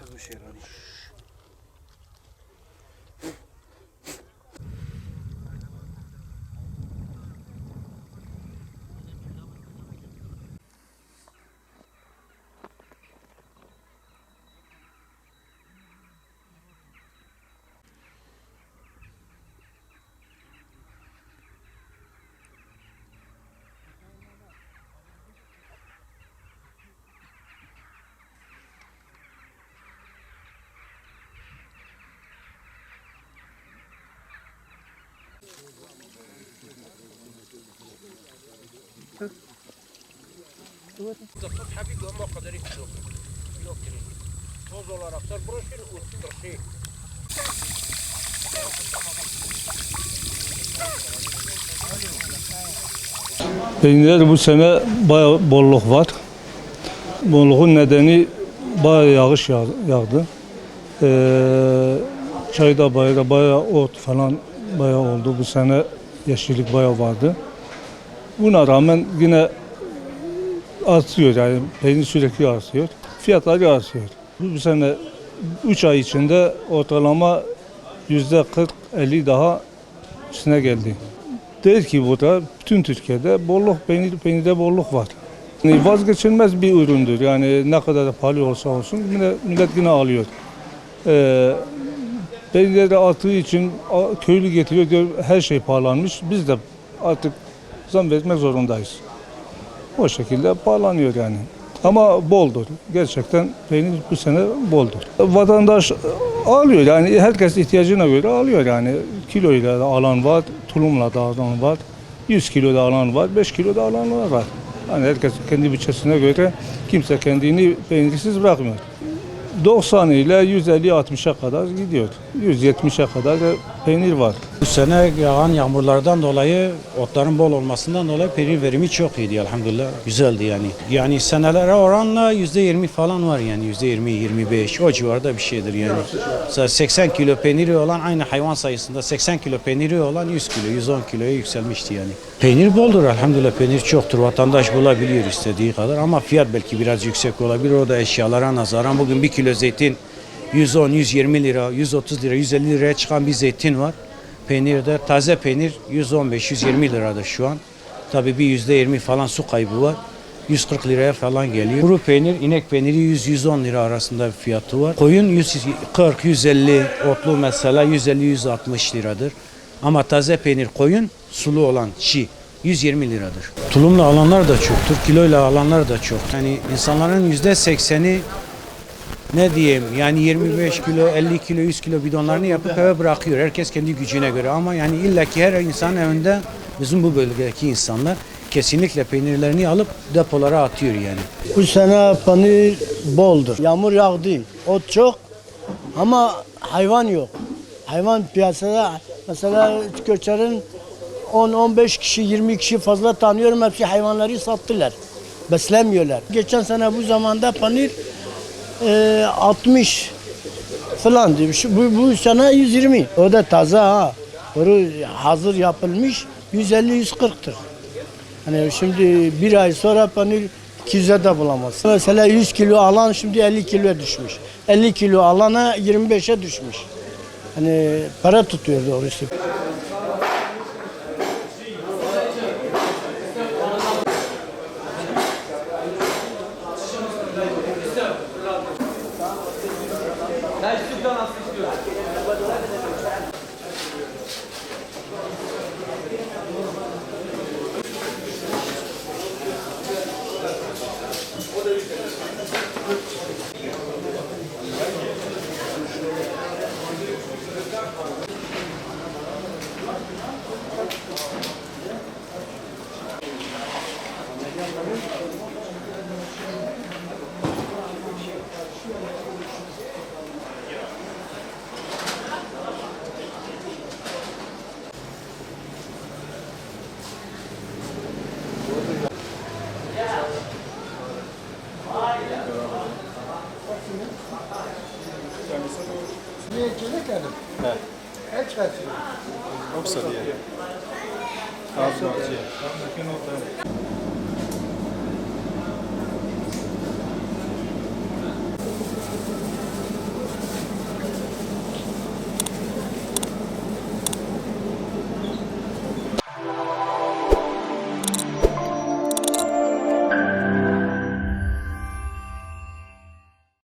artık bir şeyler. حبيبي هم قدر يكسو يوكري توزو على اكثر بروشين وترشي Peynirde bu sene bayağı bolluk var. Bolluğun nedeni bayağı yağış yağdı. Çayda bayağı ot falan bayağı oldu. Bu sene yeşillik bayağı vardı. Buna rağmen yine artıyor, yani peynir sürekli artıyor. Fiyatları artıyor. Bu sene 3 ay içinde ortalama %40-50 daha üstüne geldi. Değil ki burada bütün Türkiye'de peynirde bolluk var. Yani vazgeçilmez bir üründür. Yani ne kadar da pahalı olsa olsun millet yine alıyor. Peynirleri arttığı için köylü getiriyor diyor, her şey pahalanmış. Biz de artık zam vermek zorundayız. O şekilde pahalanıyor yani. Ama boldur. Gerçekten peynir bu sene boldur. Vatandaş alıyor, yani herkes ihtiyacına göre alıyor yani. Kiloyla da alan var, tulumla da alan var. 100 kilo da alan var, 5 kilo da alanlar var. Yani herkes kendi bütçesine göre, kimse kendini peynirsiz bırakmıyor. 90 ile 150-60'a kadar gidiyor. 170'e kadar da peynir var. Bu sene yağan yağmurlardan dolayı, otların bol olmasından dolayı peynir verimi çok iyiydi elhamdülillah. Güzeldi yani. Yani senelere oranla %20 falan var yani. %20-25 o civarda bir şeydir yani. Mesela 80 kilo peyniri olan, aynı hayvan sayısında 80 kilo peyniri olan 100 kilo, 110 kiloya yükselmişti yani. Peynir boldur elhamdülillah, peynir çoktur. Vatandaş bulabiliyor istediği kadar ama fiyat belki biraz yüksek olabilir. O da eşyalara nazaran. Bugün 1 kilo zeytin 110, 120 lira, 130 lira, 150 liraya çıkan bir zeytin var. Peynirde taze peynir 115-120 liradır şu an. Tabii bir %20 falan su kaybı var. 140 liraya falan geliyor. Kuru peynir, inek peyniri 100-110 lira arasında bir fiyatı var. Koyun 140-150, otlu mesela 150-160 liradır. Ama taze peynir koyun, sulu olan çiğ 120 liradır. Tulumla alanlar da çoktur, kiloyla alanlar da çok. Yani insanların %80'i ne diyeyim, yani 25 kilo, 50 kilo, 100 kilo bidonlarını yapıp eve bırakıyor. Herkes kendi gücüne göre ama yani illaki her insan evinde, bizim bu bölgedeki insanlar kesinlikle peynirlerini alıp depolara atıyor yani. Bu sene peynir boldur. Yağmur yağdı, ot çok ama hayvan yok. Hayvan piyasada mesela Köçer'in 10-15 kişi, 20 kişi fazla tanıyorum, hepsi hayvanları sattılar. Beslemiyorlar. Geçen sene bu zamanda peynir 60 falan diyor. Bu sene 120. O da taze ha. Hazır yapılmış 150-140'tır. Hani şimdi bir ay sonra peynir 200'e de bulamaz. Mesela 100 kilo alan şimdi 50 kiloya düşmüş. 50 kilo alana 25'e düşmüş. Hani para tutuyor doğrusu. Yoksa diye. Kazma.